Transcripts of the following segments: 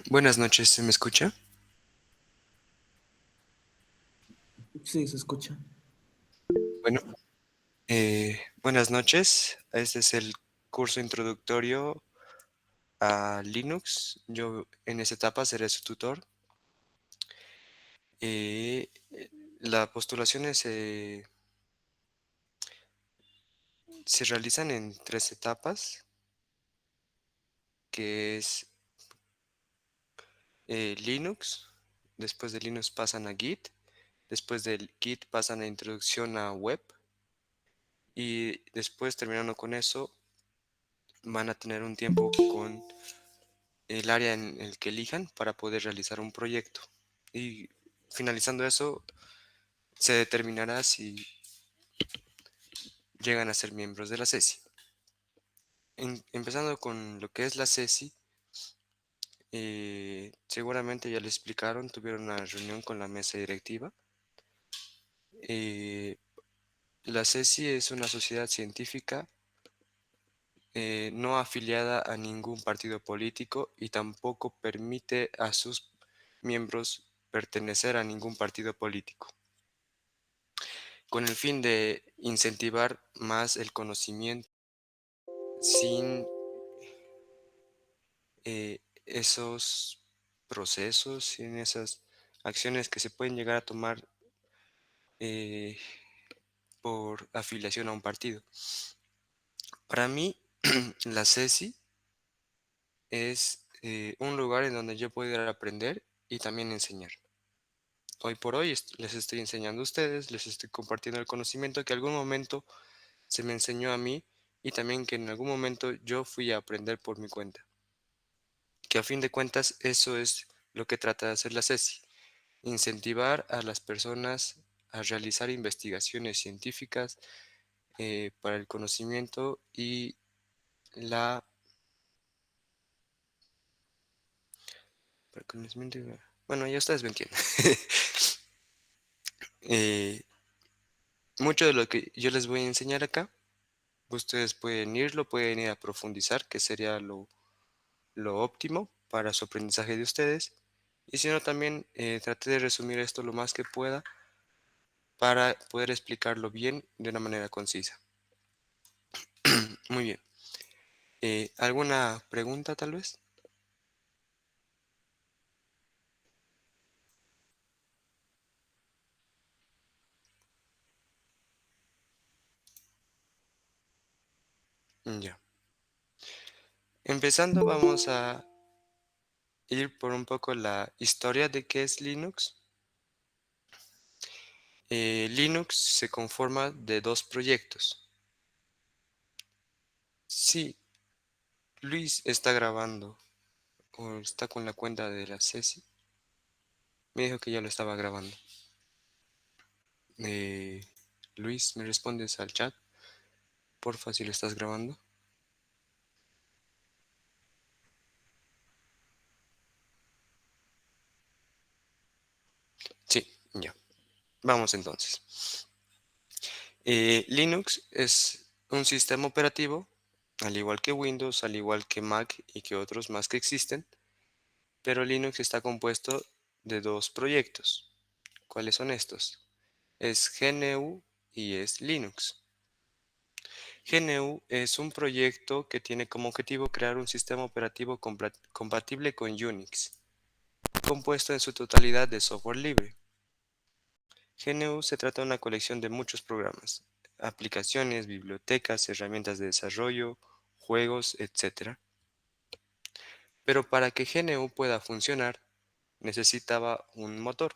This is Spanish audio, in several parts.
Buenas noches, ¿se me escucha? Sí, se escucha. Bueno, buenas noches. Este es el curso introductorio a Linux. Yo en esta etapa seré su tutor. Las postulaciones se realizan en tres etapas, que es Linux. Después de Linux pasan a Git. Después del Git pasan a introducción a web. Y después, terminando con eso, van a tener un tiempo con el área en el que elijan para poder realizar un proyecto. Y finalizando eso, se determinará si llegan a ser miembros de la CESI. Empezando con lo que es la CESI, seguramente ya les explicaron, tuvieron una reunión con la mesa directiva. Eh, la CESI es una sociedad científica no afiliada a ningún partido político y tampoco permite a sus miembros pertenecer a ningún partido político, con el fin de incentivar más el conocimiento sin esos procesos, sin esas acciones que se pueden llegar a tomar eh, por afiliación a un partido. Para mí, la CESI es un lugar en donde yo puedo ir a aprender y también enseñar. Hoy por hoy les estoy enseñando a ustedes, les estoy compartiendo el conocimiento que algún momento se me enseñó a mí y también que en algún momento yo fui a aprender por mi cuenta. Que a fin de cuentas eso es lo que trata de hacer la CESI, incentivar a las personas a realizar investigaciones científicas para el conocimiento y la... para el conocimiento bueno, ya ustedes me entienden. Eh, mucho de lo que yo les voy a enseñar acá, ustedes pueden ir a profundizar, que sería lo óptimo para su aprendizaje de ustedes. Y si no, también traté de resumir esto lo más que pueda para poder explicarlo bien de una manera concisa. Muy bien. ¿Alguna pregunta tal vez? Ya. Empezando, vamos a ir por un poco la historia de qué es Linux. Linux se conforma de dos proyectos. Si Luis está grabando o está con la cuenta de la Ceci, me dijo que ya lo estaba grabando. Eh, Luis, ¿me respondes al chat? Porfa, si lo estás grabando. Sí, ya. Vamos entonces. Linux es un sistema operativo, al igual que Windows, al igual que Mac y que otros más que existen, pero Linux está compuesto de dos proyectos. ¿Cuáles son estos? Es GNU y es Linux. GNU es un proyecto que tiene como objetivo crear un sistema operativo compatible con Unix, compuesto en su totalidad de software libre. GNU se trata de una colección de muchos programas, aplicaciones, bibliotecas, herramientas de desarrollo, juegos, etc. Pero para que GNU pueda funcionar, necesitaba un motor,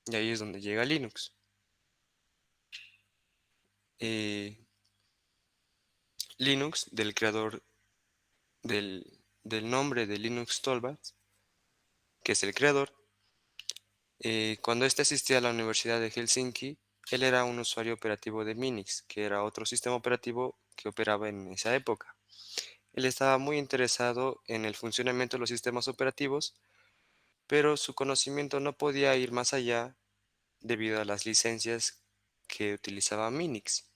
y ahí es donde llega Linux. Eh, Linux, del creador del nombre de Linus Torvalds, que es el creador, cuando éste asistía a la Universidad de Helsinki, él era un usuario operativo de Minix, que era otro sistema operativo que operaba en esa época. Él estaba muy interesado en el funcionamiento de los sistemas operativos, pero su conocimiento no podía ir más allá debido a las licencias que utilizaba Minix,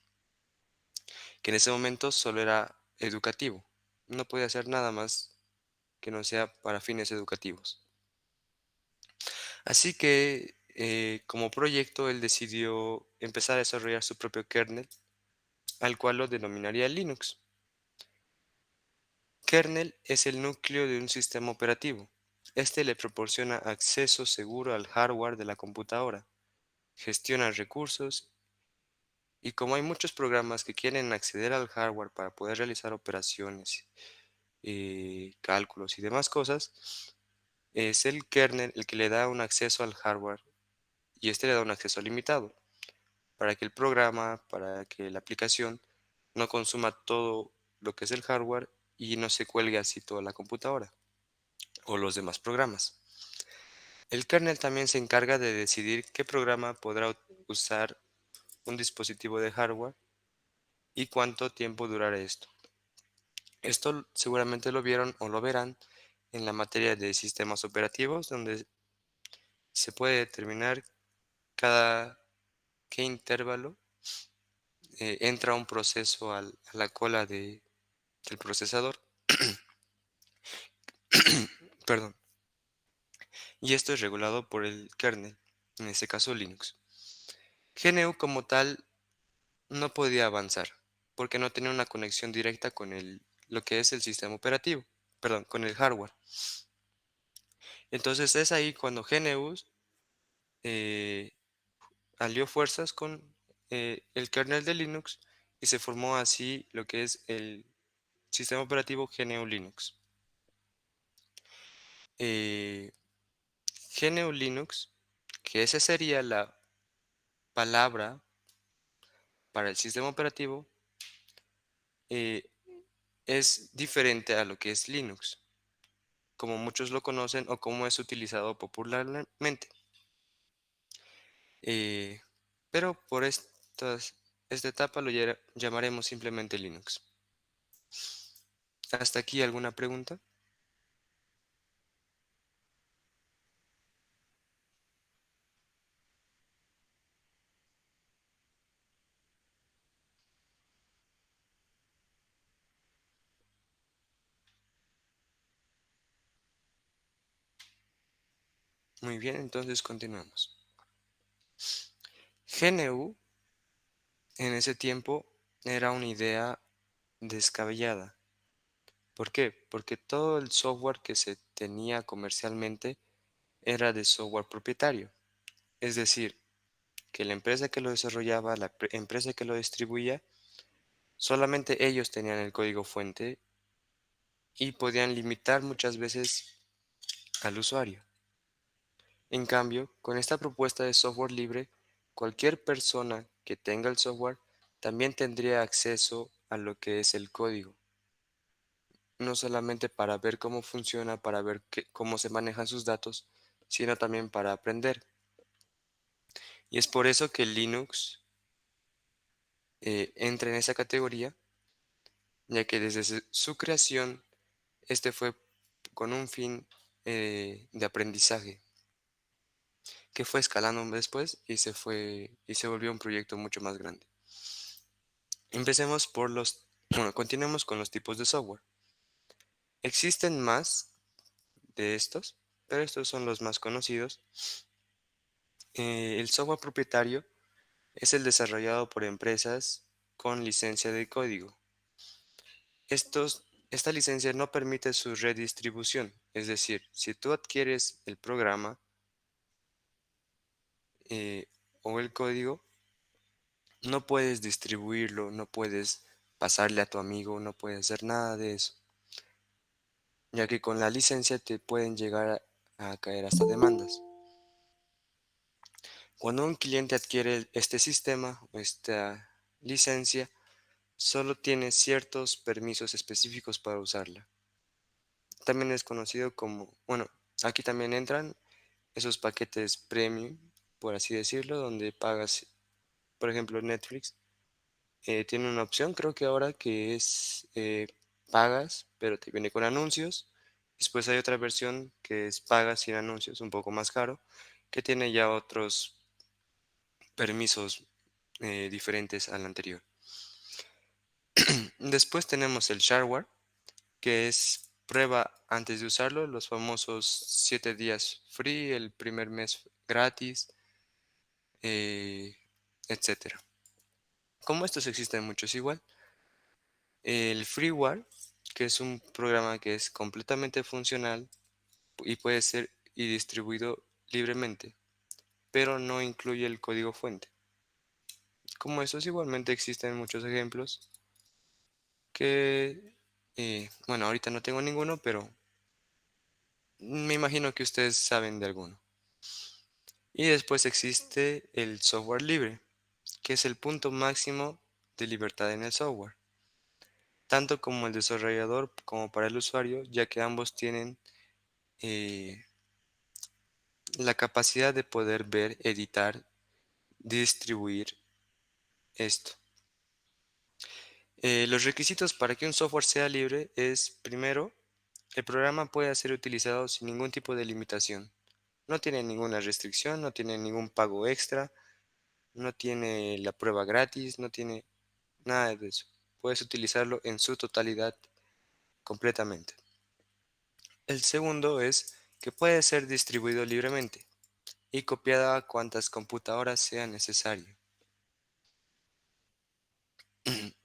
que en ese momento solo era educativo. No podía hacer nada más que no sea para fines educativos. Así que, como proyecto, él decidió empezar a desarrollar su propio kernel, al cual lo denominaría Linux. Kernel es el núcleo de un sistema operativo. Este le proporciona acceso seguro al hardware de la computadora, gestiona recursos y como hay muchos programas que quieren acceder al hardware para poder realizar operaciones, cálculos y demás cosas, es el kernel el que le da un acceso al hardware y este le da un acceso limitado para que el programa, para que la aplicación no consuma todo lo que es el hardware y no se cuelgue así toda la computadora o los demás programas. El kernel también se encarga de decidir qué programa podrá usar un dispositivo de hardware y cuánto tiempo durará esto. Esto seguramente lo vieron o lo verán en la materia de sistemas operativos, donde se puede determinar cada qué intervalo entra un proceso a la cola del procesador. Perdón. Y esto es regulado por el kernel, en este caso Linux. GNU como tal no podía avanzar porque no tenía una conexión directa con lo que es el sistema operativo, perdón, con el hardware. Entonces es ahí cuando GNU eh, alió fuerzas con el kernel de Linux y se formó así lo que es el sistema operativo GNU Linux. Eh, GNU Linux, que esa sería la palabra para el sistema operativo, eh, es diferente a lo que es Linux, como muchos lo conocen o como es utilizado popularmente. Eh, pero por esta etapa lo llamaremos simplemente Linux. ¿Hasta aquí alguna pregunta? Muy bien, entonces continuamos. GNU en ese tiempo era una idea descabellada. ¿Por qué? Porque todo el software que se tenía comercialmente era de software propietario. Es decir, que la empresa que lo desarrollaba, la empresa que lo distribuía, solamente ellos tenían el código fuente y podían limitar muchas veces al usuario. En cambio, con esta propuesta de software libre, cualquier persona que tenga el software también tendría acceso a lo que es el código, no solamente para ver cómo funciona, para ver cómo se manejan sus datos, sino también para aprender. Y es por eso que Linux entra en esa categoría, ya que desde su creación, este fue con un fin de aprendizaje, que fue escalando después y se volvió un proyecto mucho más grande. Empecemos bueno, continuemos con los tipos de software. Existen más de estos, pero estos son los más conocidos. El software propietario es el desarrollado por empresas con licencia de código. Esta licencia no permite su redistribución, es decir, si tú adquieres el programa eh, o el código, no puedes distribuirlo, no puedes pasarle a tu amigo, no puedes hacer nada de eso, ya que con la licencia te pueden llegar a caer hasta demandas. Cuando un cliente adquiere este sistema o esta licencia, solo tiene ciertos permisos específicos para usarla. También es conocido como, bueno, aquí también entran esos paquetes premium, por así decirlo, donde pagas, por ejemplo, Netflix. Tiene una opción, creo que ahora, que es pagas, pero te viene con anuncios. Después hay otra versión que es paga sin anuncios, un poco más caro, que tiene ya otros permisos diferentes al anterior. Después tenemos el shareware, que es prueba antes de usarlo, los famosos 7 días free, el primer mes gratis, eh, etcétera. Como estos existen muchos igual, el freeware, que es un programa que es completamente funcional y puede ser y distribuido libremente, pero no incluye el código fuente. Como estos igualmente existen muchos ejemplos que, bueno, ahorita no tengo ninguno, pero me imagino que ustedes saben de alguno. Y después existe el software libre, que es el punto máximo de libertad en el software, tanto como el desarrollador como para el usuario, ya que ambos tienen eh, la capacidad de poder ver, editar, distribuir esto. Los requisitos para que un software sea libre es, primero, el programa puede ser utilizado sin ningún tipo de limitación. No tiene ninguna restricción, no tiene ningún pago extra, no tiene la prueba gratis, no tiene nada de eso. Puedes utilizarlo en su totalidad completamente. El segundo es que puede ser distribuido libremente y copiado a cuantas computadoras sea necesario.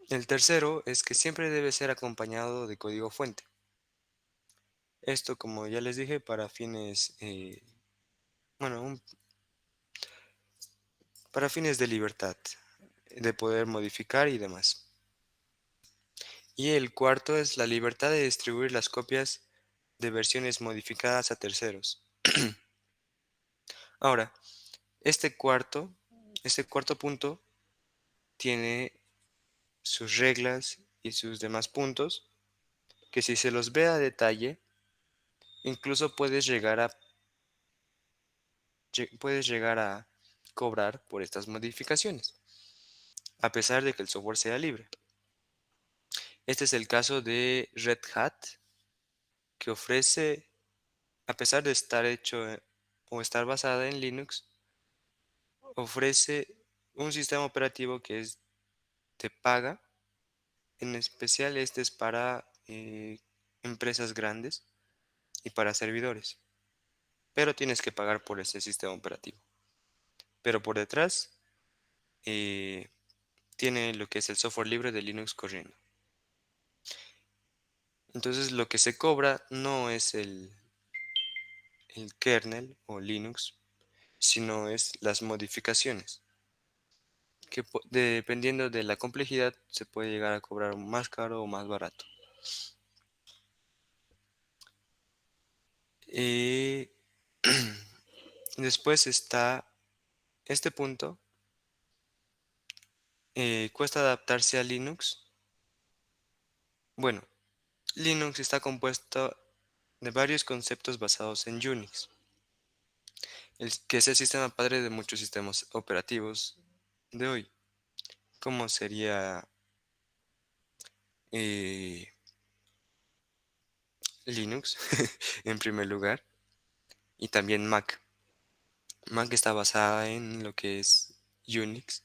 El tercero es que siempre debe ser acompañado de código fuente. Esto, como ya les dije, para fines, bueno, para fines de libertad, de poder modificar y demás. Y el cuarto es la libertad de distribuir las copias de versiones modificadas a terceros. Ahora, este cuarto, este cuarto punto tiene sus reglas y sus demás puntos que si se los ve a detalle, incluso puedes llegar a cobrar por estas modificaciones, a pesar de que el software sea libre. Este es el caso de Red Hat, que ofrece, a pesar de estar hecho o estar basada en Linux, ofrece un sistema operativo que es de paga. En especial este es para empresas grandes y para servidores, pero tienes que pagar por ese sistema operativo. Pero por detrás eh, tiene lo que es el software libre de Linux corriendo. Entonces lo que se cobra no es el kernel o Linux, sino es las modificaciones, que dependiendo de la complejidad se puede llegar a cobrar más caro o más barato. Y después está este punto, cuesta adaptarse a Linux. Bueno, Linux está compuesto de varios conceptos basados en Unix, que es el sistema padre de muchos sistemas operativos de hoy, como sería eh, Linux en primer lugar, y también Mac. Mac está basada en lo que es Unix,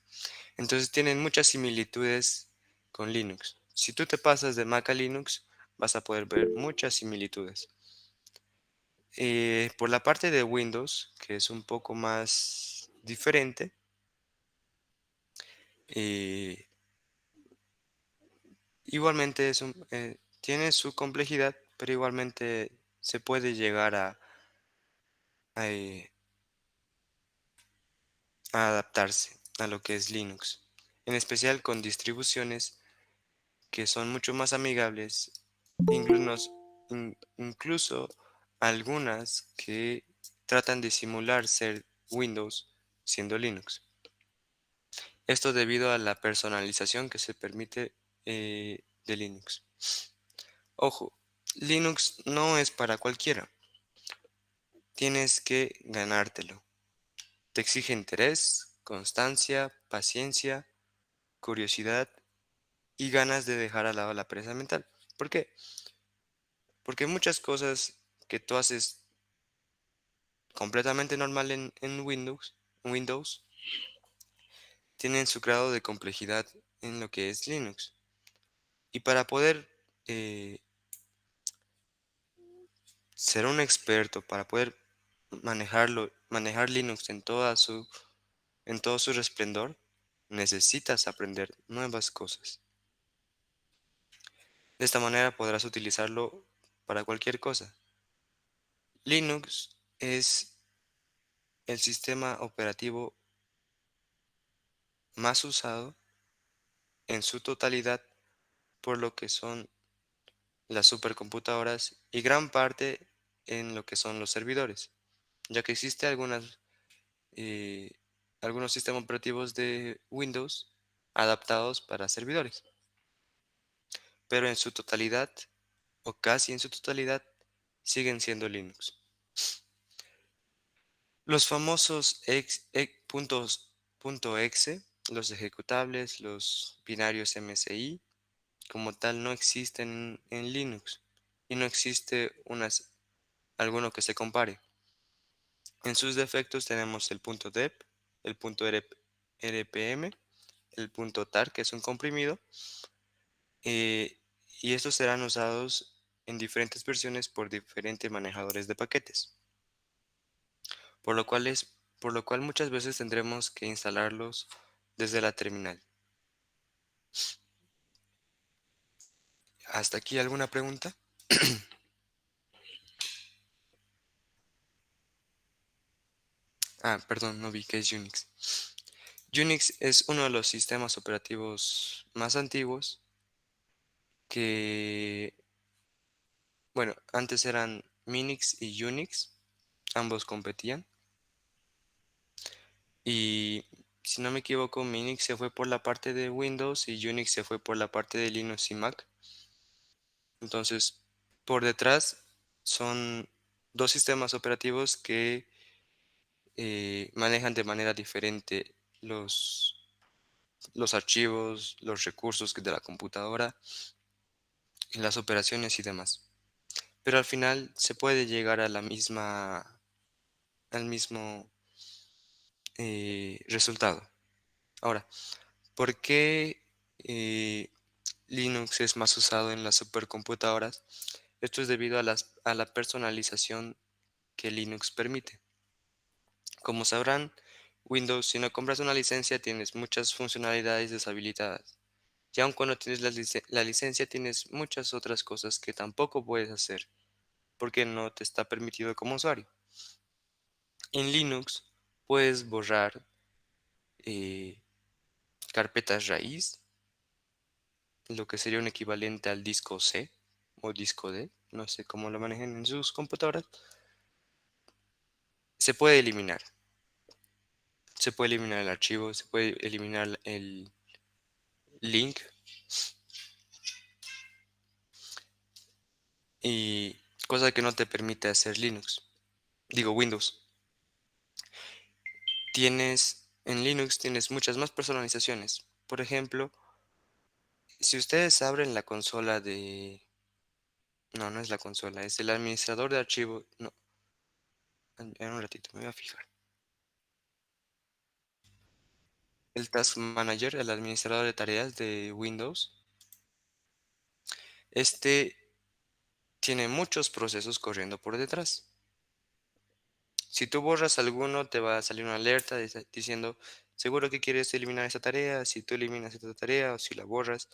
entonces tienen muchas similitudes con Linux. Si tú te pasas de Mac a Linux, vas a poder ver muchas similitudes. Por la parte de Windows, que es un poco más diferente, eh, igualmente tiene su complejidad, pero igualmente se puede llegar a, eh, a adaptarse a lo que es Linux, en especial con distribuciones que son mucho más amigables, incluso, incluso algunas que tratan de simular ser Windows siendo Linux. Esto debido a la personalización que se permite de Linux. Ojo, Linux no es para cualquiera. Tienes que ganártelo. Te exige interés, constancia, paciencia, curiosidad y ganas de dejar al lado la pereza mental. ¿Por qué? Porque muchas cosas que tú haces completamente normal en Windows tienen su grado de complejidad en lo que es Linux. Y para poder eh, ser un experto, para poder manejar Linux en todo su resplendor, necesitas aprender nuevas cosas. De esta manera podrás utilizarlo para cualquier cosa. Linux es el sistema operativo más usado en su totalidad por lo que son las supercomputadoras y gran parte en lo que son los servidores, ya que existe eh, algunos sistemas operativos de Windows adaptados para servidores, pero en su totalidad o casi en su totalidad siguen siendo Linux. Los famosos .exe, los ejecutables, los binarios MSI, como tal no existen en Linux y no existe alguno que se compare. En sus defectos tenemos el .deb, el .rpm, el .tar, que es un comprimido, eh, y estos serán usados en diferentes versiones por diferentes manejadores de paquetes, por lo cual muchas veces tendremos que instalarlos desde la terminal. ¿Hasta aquí alguna pregunta? Perdón, no vi que es Unix. Unix es uno de los sistemas operativos más antiguos que, bueno, antes eran Minix y Unix, ambos competían. Y si no me equivoco, Minix se fue por la parte de Windows y Unix se fue por la parte de Linux y Mac. Entonces, por detrás son dos sistemas operativos que manejan de manera diferente los archivos, los recursos de la computadora, las operaciones y demás. Pero al final se puede llegar a al mismo resultado. Ahora, ¿por qué Linux es más usado en las supercomputadoras? Esto es debido a la personalización que Linux permite. Como sabrán, Windows, si no compras una licencia, tienes muchas funcionalidades deshabilitadas. Y aun cuando tienes la licencia, tienes muchas otras cosas que tampoco puedes hacer porque no te está permitido como usuario. En Linux puedes borrar eh, carpetas raíz, lo que sería un equivalente al disco C o disco D, no sé cómo lo manejen en sus computadoras. Se puede eliminar. Se puede eliminar el archivo, se puede eliminar el link y cosa que no te permite hacer Linux. Digo Windows. En Linux tienes muchas más personalizaciones. Por ejemplo, si ustedes abren la consola no, no es la consola, es el administrador de archivos. No, en un ratito, me voy a fijar. El Task Manager, el administrador de tareas de Windows, este tiene muchos procesos corriendo por detrás. Si tú borras alguno, te va a salir una alerta diciendo, seguro que quieres eliminar esa tarea. Si tú eliminas esta tarea o si la borras,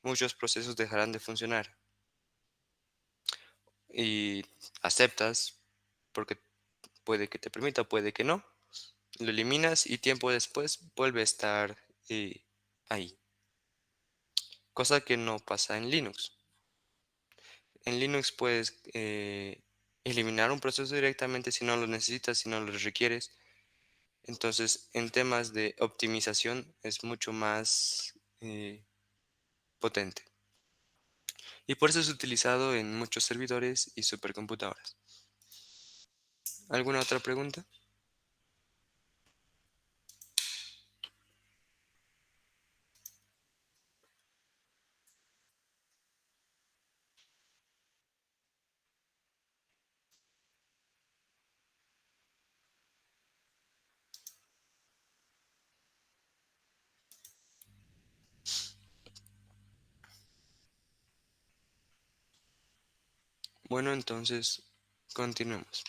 muchos procesos dejarán de funcionar. Y aceptas, porque puede que te permita, puede que no. Lo eliminas y tiempo después vuelve a estar ahí. Cosa que no pasa en Linux. En Linux puedes eliminar un proceso directamente si no lo necesitas, si no lo requieres. Entonces, en temas de optimización es mucho más potente. Y por eso es utilizado en muchos servidores y supercomputadoras. ¿Alguna otra pregunta? Bueno, entonces continuemos.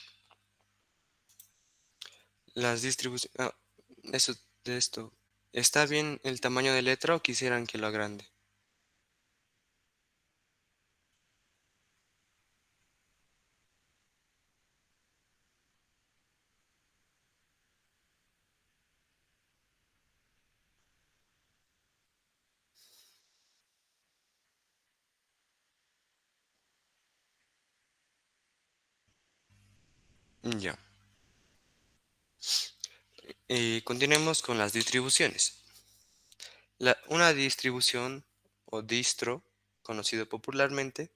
Las distribuciones... eso de esto. ¿Está bien el tamaño de letra o quisieran que lo agrande? Ya. Continuemos con las distribuciones. Una distribución o distro, conocido popularmente,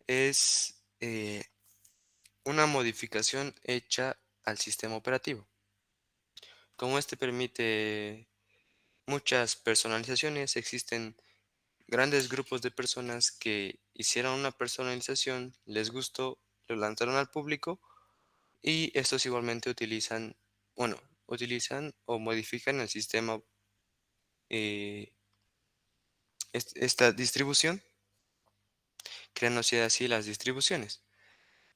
es una modificación hecha al sistema operativo. Como este permite muchas personalizaciones, existen grandes grupos de personas que hicieron una personalización, les gustó, lo lanzaron al público y estos igualmente utilizan o modifican el sistema, esta distribución, creando así las distribuciones.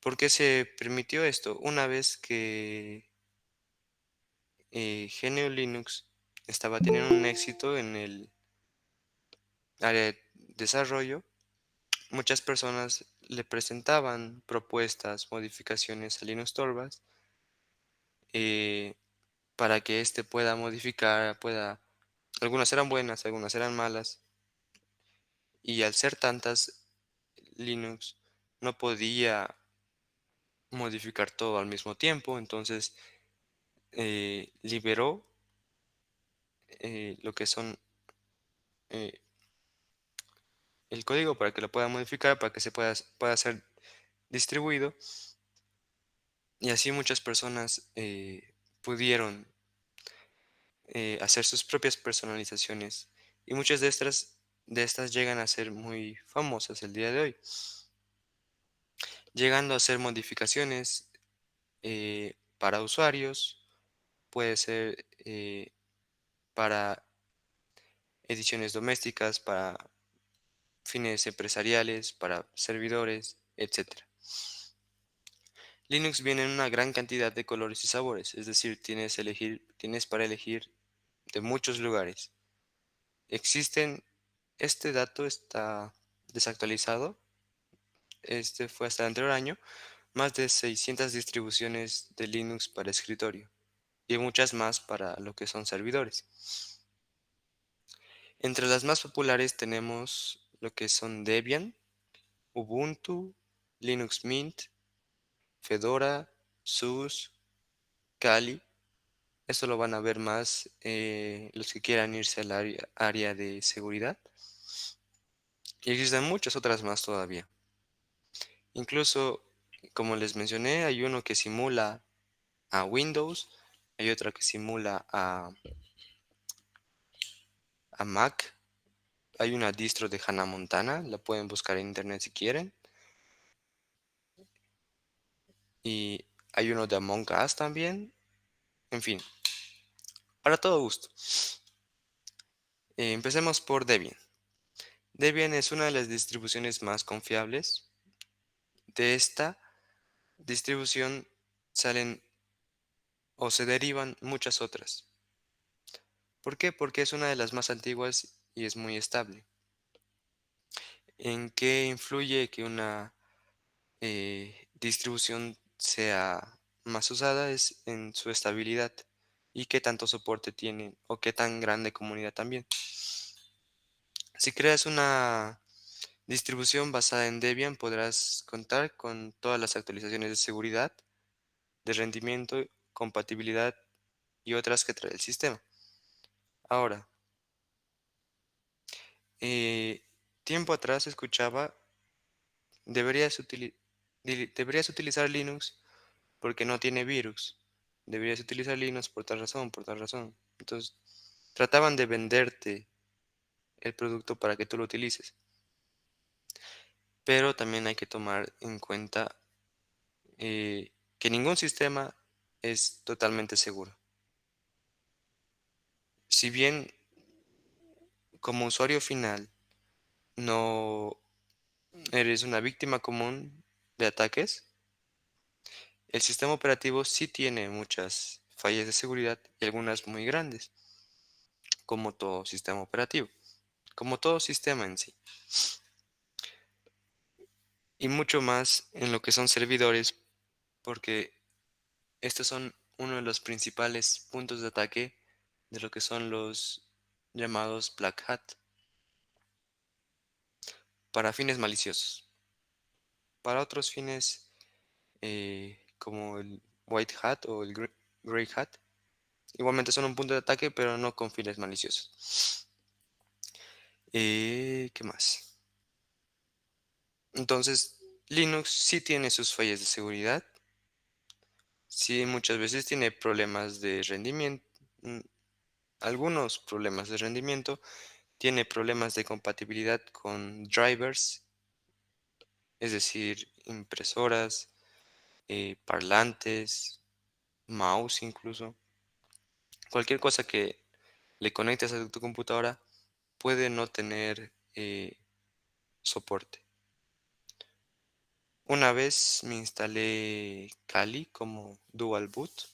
¿Por qué se permitió esto? Una vez que GNU Linux estaba teniendo un éxito en el área de desarrollo, muchas personas le presentaban propuestas, modificaciones a Linux Torvalds, eh, para que éste pueda modificar, algunas eran buenas, algunas eran malas, y al ser tantas, Linux no podía modificar todo al mismo tiempo, entonces liberó lo que son eh, el código para que lo pueda modificar, para que pueda ser distribuido, y así muchas personas pudieron hacer sus propias personalizaciones, y muchas de estas llegan a ser muy famosas el día de hoy, llegando a hacer modificaciones para usuarios, puede ser para ediciones domésticas, para fines empresariales, para servidores, etcétera. Linux viene en una gran cantidad de colores y sabores, es decir, tienes para elegir de muchos lugares. Este dato está desactualizado, este fue hasta el anterior año, más de 600 distribuciones de Linux para escritorio y muchas más para lo que son servidores. Entre las más populares tenemos lo que son Debian, Ubuntu, Linux Mint, Fedora, SUSE, Kali. Esto lo van a ver más los que quieran irse al área de seguridad. Y existen muchas otras más todavía. Incluso, como les mencioné, hay uno que simula a Windows, hay otra que simula a Mac, hay una distro de Hannah Montana, la pueden buscar en internet si quieren, y hay uno de Among Us también, en fin, para todo gusto. Empecemos por Debian. Debian es una de las distribuciones más confiables. De esta distribución salen o se derivan muchas otras. ¿Por qué? Porque es una de las más antiguas y es muy estable. ¿En qué influye que una distribución sea más usada? Es en su estabilidad y qué tanto soporte tiene o qué tan grande comunidad también. Si creas una distribución basada en Debian, podrás contar con todas las actualizaciones de seguridad, de rendimiento, compatibilidad y otras que trae el sistema. Ahora, eh, tiempo atrás escuchaba, deberías, deberías utilizar Linux porque no tiene virus. Deberías utilizar Linux por tal razón, por tal razón. Entonces, trataban de venderte el producto para que tú lo utilices. Pero también hay que tomar en cuenta que ningún sistema es totalmente seguro. Si bien como usuario final no eres una víctima común, de ataques, el sistema operativo sí tiene muchas fallas de seguridad y algunas muy grandes, como todo sistema operativo, como todo sistema en sí, y mucho más en lo que son servidores, porque estos son uno de los principales puntos de ataque de lo que son los llamados Black Hat para fines maliciosos. Para otros fines, como el White Hat o el Grey Hat, igualmente son un punto de ataque, pero no con fines maliciosos. ¿Qué más? Entonces, Linux sí tiene sus fallas de seguridad, sí muchas veces tiene problemas de rendimiento, algunos problemas de rendimiento, tiene problemas de compatibilidad con drivers, es decir, impresoras, parlantes, mouse incluso. Cualquier cosa que le conectes a tu computadora puede no tener soporte. Una vez me instalé Kali como Dual Boot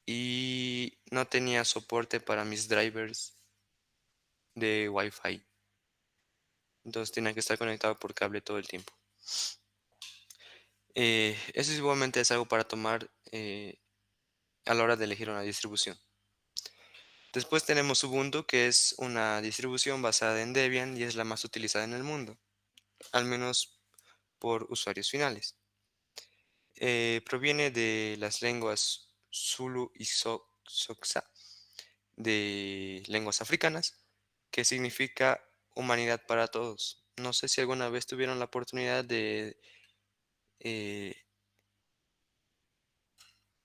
y no tenía soporte para mis drivers de Wi-Fi. Entonces tenía que estar conectado por cable todo el tiempo. Eso igualmente es algo para tomar a la hora de elegir una distribución. Después tenemos Ubuntu, que es una distribución basada en Debian y es la más utilizada en el mundo, al menos por usuarios finales. Proviene de las lenguas Zulu y Xhosa, de lenguas africanas, que significa humanidad para todos. No sé si alguna vez tuvieron la oportunidad de eh,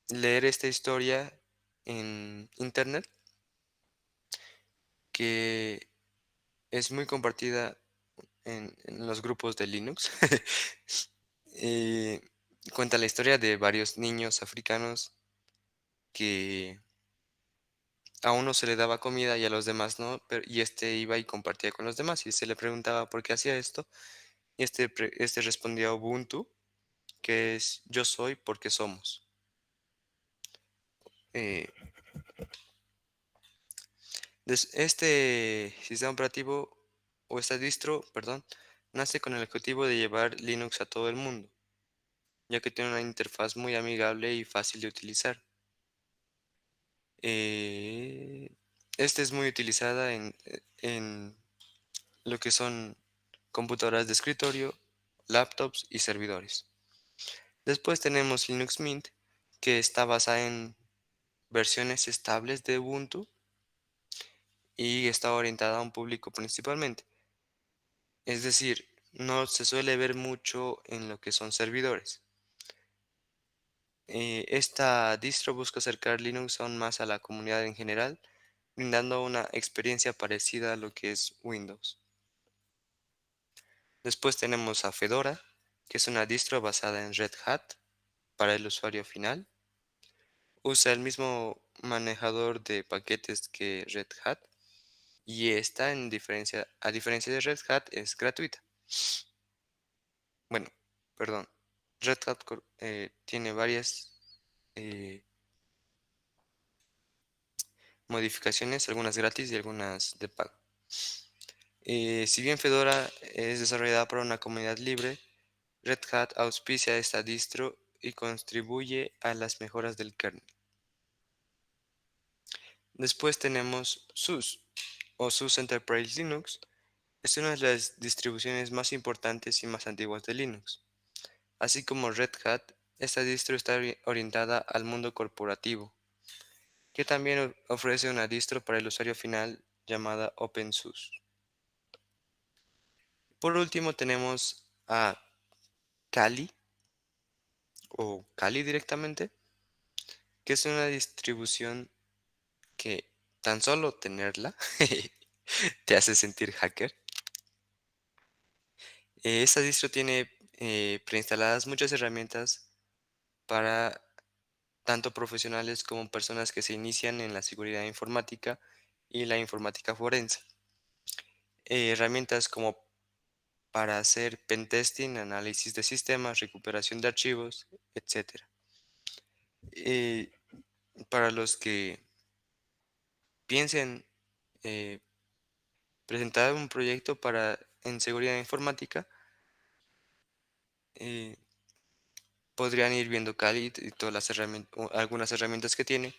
leer esta historia en internet, que es muy compartida en los grupos de Linux. Eh, Cuenta la historia de varios niños africanos que a uno se le daba comida y a los demás no, y este iba y compartía con los demás y se le preguntaba por qué hacía esto y este respondía Ubuntu, que es yo soy porque somos. Eh, este sistema operativo o esta distro, perdón, nace con el objetivo de llevar Linux a todo el mundo, ya que tiene una interfaz muy amigable y fácil de utilizar. Eh, Este es muy utilizada en lo que son computadoras de escritorio, laptops y servidores. Después tenemos Linux Mint, que está basada en versiones estables de Ubuntu y está orientada a un público principalmente. Es decir, no se suele ver mucho en lo que son servidores. Esta distro busca acercar Linux aún más a la comunidad en general, brindando una experiencia parecida a lo que es Windows. Después tenemos a Fedora, que es una distro basada en Red Hat para el usuario final. Usa el mismo manejador de paquetes que Red Hat y esta, a diferencia de Red Hat, es gratuita. Bueno, perdón. Red Hat tiene varias eh, modificaciones, algunas gratis y algunas de pago. Si bien Fedora es desarrollada por una comunidad libre, Red Hat auspicia esta distro y contribuye a las mejoras del kernel. Después tenemos SUSE o SUSE Enterprise Linux. Es una de las distribuciones más importantes y más antiguas de Linux. Así como Red Hat, esta distro está orientada al mundo corporativo, que también ofrece una distro para el usuario final llamada OpenSUSE. Por último tenemos a Kali o Kali directamente, que es una distribución que tan solo tenerla te hace sentir hacker. Esta distro tiene preinstaladas muchas herramientas para tanto profesionales como personas que se inician en la seguridad informática y la informática forense. Herramientas como para hacer pentesting, análisis de sistemas, recuperación de archivos, etcétera. Eh, para los que piensen eh, presentar un proyecto en seguridad informática, eh, podrían ir viendo Kali y todas las herramientas, algunas herramientas que tiene.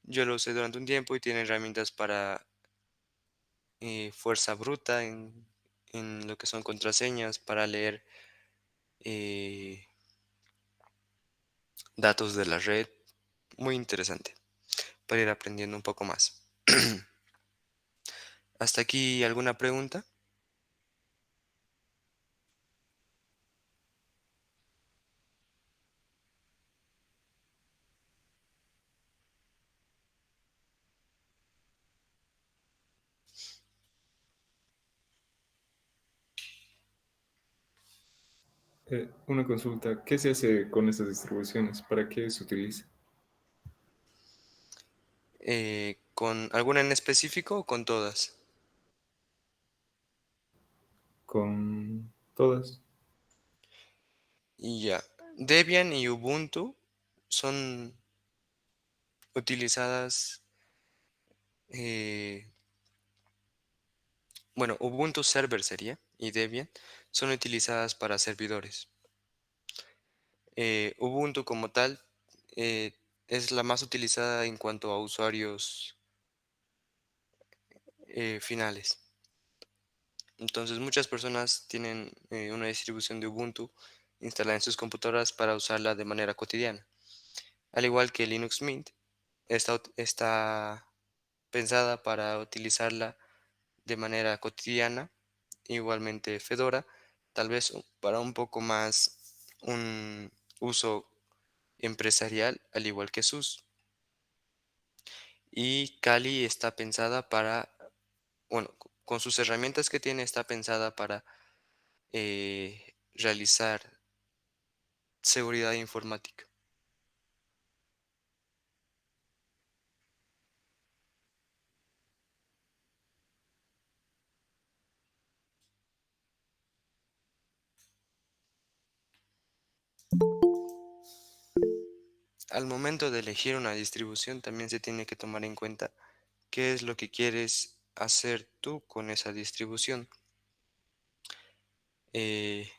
Yo lo usé durante un tiempo y tiene herramientas para fuerza bruta en lo que son contraseñas, para leer eh, datos de la red. Muy interesante para ir aprendiendo un poco más. ¿Hasta aquí alguna pregunta? Una consulta, ¿qué se hace con esas distribuciones? ¿Para qué se utiliza? ¿Con alguna en específico o con todas? Con todas. Y ya. Debian y Ubuntu son utilizadas, eh, bueno, Ubuntu Server sería y Debian son utilizadas para servidores. Ubuntu como tal eh, es la más utilizada en cuanto a usuarios finales. Entonces muchas personas tienen una distribución de Ubuntu instalada en sus computadoras para usarla de manera cotidiana. Al igual que Linux Mint, está pensada para utilizarla de manera cotidiana. Igualmente Fedora, tal vez para un poco más un uso empresarial, al igual que SUSE. Y Kali está pensada para, bueno, con sus herramientas que tiene, está pensada para realizar seguridad informática. Al momento de elegir una distribución, también se tiene que tomar en cuenta qué es lo que quieres hacer tú con esa distribución. Eh,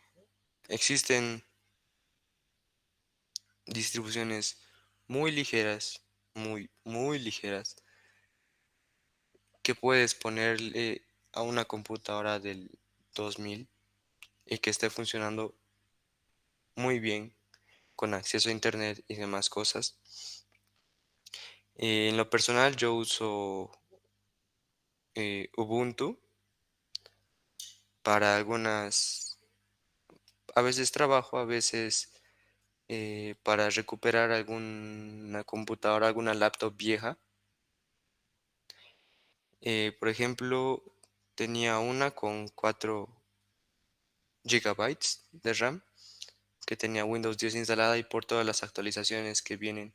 existen distribuciones muy ligeras, muy ligeras, que puedes ponerle a una computadora del 2000 y que esté funcionando muy bien con acceso a internet y demás cosas. En lo personal yo uso Ubuntu para a veces trabajo, a veces para recuperar alguna computadora, alguna laptop vieja. Por ejemplo, tenía una con 4 GB de RAM que tenía Windows 10 instalada y por todas las actualizaciones que vienen.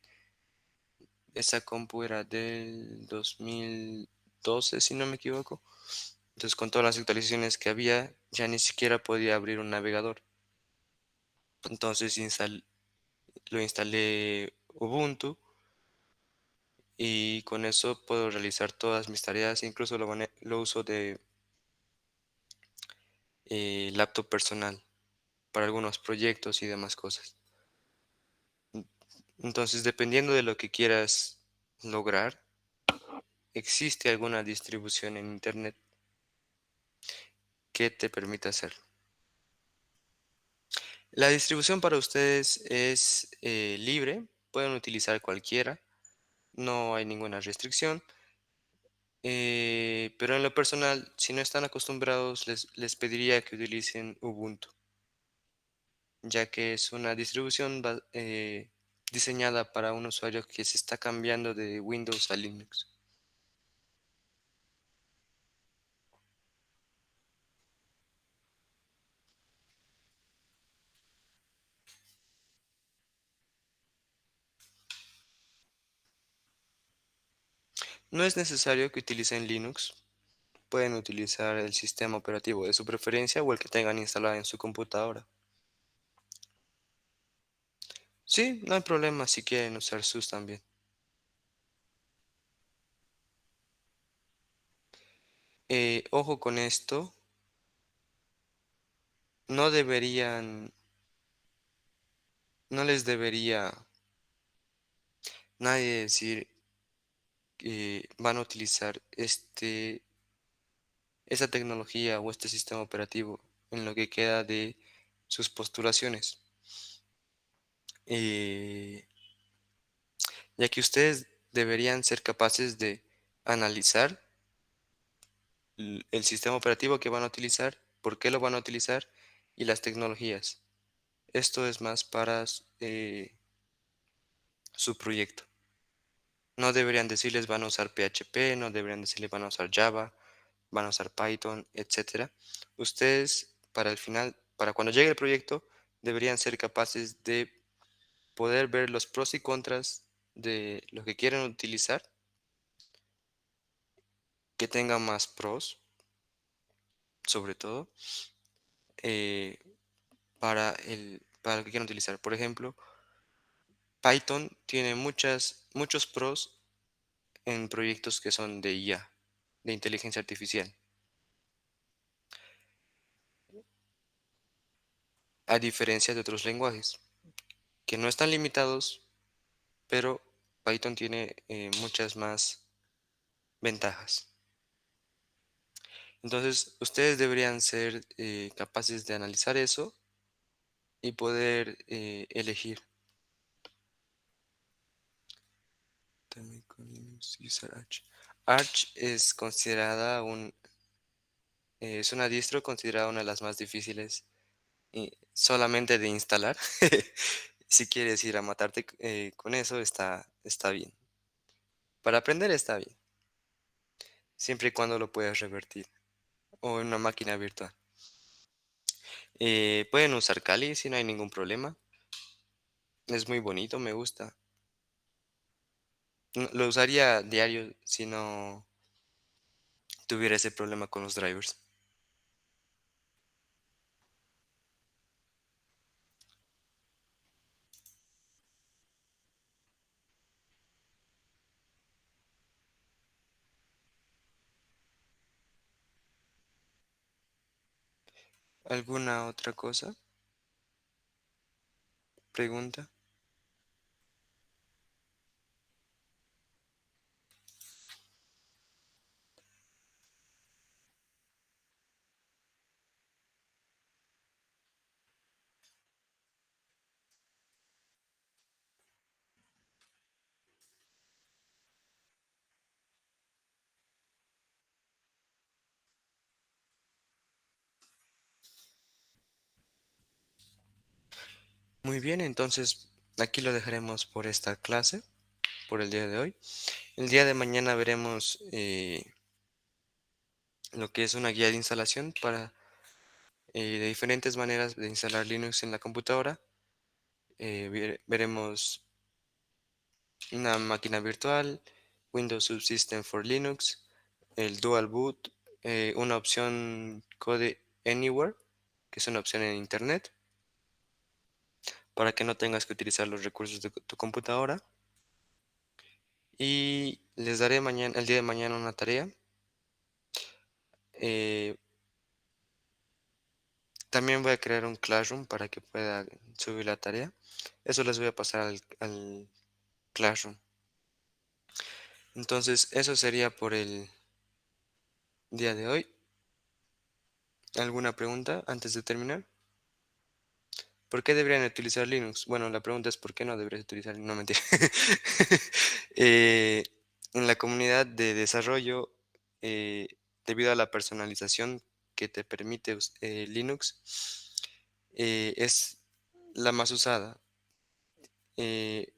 Esa compu era del 2012, si no me equivoco. Entonces, con todas las actualizaciones que había, ya ni siquiera podía abrir un navegador. Entonces, lo instalé Ubuntu y con eso puedo realizar todas mis tareas. Incluso lo uso de laptop personal para algunos proyectos y demás cosas. Entonces, dependiendo de lo que quieras lograr, existe alguna distribución en Internet que te permita hacerlo. La distribución para ustedes es libre, pueden utilizar cualquiera, no hay ninguna restricción, pero en lo personal, si no están acostumbrados, les pediría que utilicen Ubuntu, ya que es una distribución diseñada para un usuario que se está cambiando de Windows a Linux. No es necesario que utilicen Linux, pueden utilizar el sistema operativo de su preferencia o el que tengan instalado en su computadora. Sí, no hay problema si quieren usar SUS también. Ojo con esto, no deberían, no les debería nadie decir que van a utilizar esta tecnología o este sistema operativo en lo que queda de sus postulaciones. Eh, ya que ustedes deberían ser capaces de analizar el sistema operativo que van a utilizar, por qué lo van a utilizar y las tecnologías. Esto es más para su proyecto. No deberían decirles van a usar PHP, no deberían decirles van a usar Java, van a usar Python, etcétera. Ustedes para el final, para cuando llegue el proyecto, deberían ser capaces de poder ver los pros y contras de lo que quieren utilizar, que tenga más pros, sobre todo, eh, para lo que quieren utilizar. Por ejemplo, Python tiene muchos pros en proyectos que son de IA, de inteligencia artificial. A diferencia de otros lenguajes, que no están limitados, pero Python tiene muchas más ventajas. Entonces, ustedes deberían ser capaces de analizar eso y poder elegir. También con Linux y usar Arch. Arch es considerada es una distro considerada una de las más difíciles solamente de instalar. Si quieres ir a matarte con eso, está bien. Para aprender está bien, siempre y cuando lo puedas revertir o en una máquina virtual. Pueden usar Kali si no hay ningún problema. Es muy bonito, me gusta. Lo usaría diario si no tuviera ese problema con los drivers. ¿Alguna otra cosa? ¿Pregunta? Muy bien, entonces aquí lo dejaremos por esta clase, por el día de hoy. El día de mañana veremos lo que es una guía de instalación para de diferentes maneras de instalar Linux en la computadora. Veremos una máquina virtual, Windows Subsystem for Linux, el Dual Boot, una opción Code Anywhere, que es una opción en Internet, para que no tengas que utilizar los recursos de tu computadora. Y les daré mañana, el día de mañana una tarea. Eh, También voy a crear un Classroom para que pueda subir la tarea. Eso les voy a pasar al Classroom. Entonces, eso sería por el día de hoy. ¿Alguna pregunta antes de terminar? ¿Por qué deberían utilizar Linux? Bueno, la pregunta es ¿por qué no deberías utilizar Linux? No, mentira. Eh, en la comunidad de desarrollo, eh, debido a la personalización que te permite Linux, es la más usada. Eh,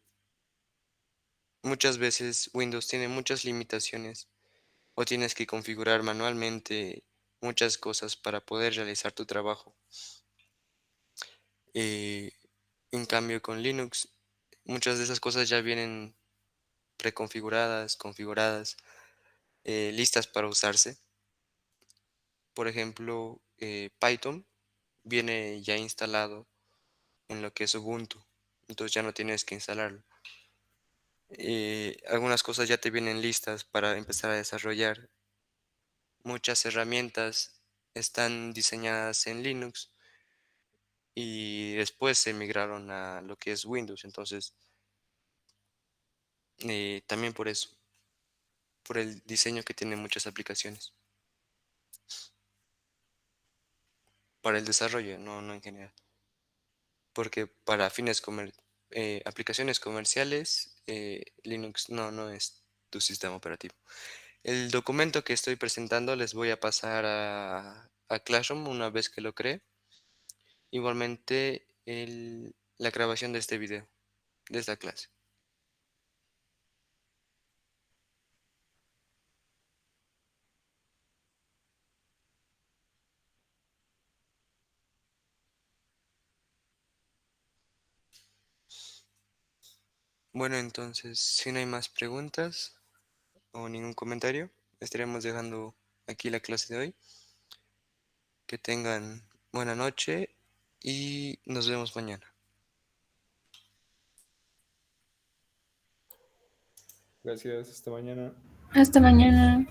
Muchas veces Windows tiene muchas limitaciones o tienes que configurar manualmente muchas cosas para poder realizar tu trabajo. Eh, en cambio, con Linux, muchas de esas cosas ya vienen preconfiguradas, configuradas, listas para usarse. por ejemplo, Python viene ya instalado en lo que es Ubuntu, entonces ya no tienes que instalarlo. Algunas cosas ya te vienen listas para empezar a desarrollar. Muchas herramientas están diseñadas en Linux y después se migraron a lo que es Windows, entonces también por eso, por el diseño que tiene muchas aplicaciones, para el desarrollo, no en general. Porque para aplicaciones comerciales, Linux no es tu sistema operativo. El documento que estoy presentando les voy a pasar a Classroom una vez que lo cree. Igualmente la grabación de este video, de esta clase. Bueno, entonces, si no hay más preguntas o ningún comentario, estaremos dejando aquí la clase de hoy. Que tengan buena noche y nos vemos mañana. Gracias, hasta mañana. Hasta mañana.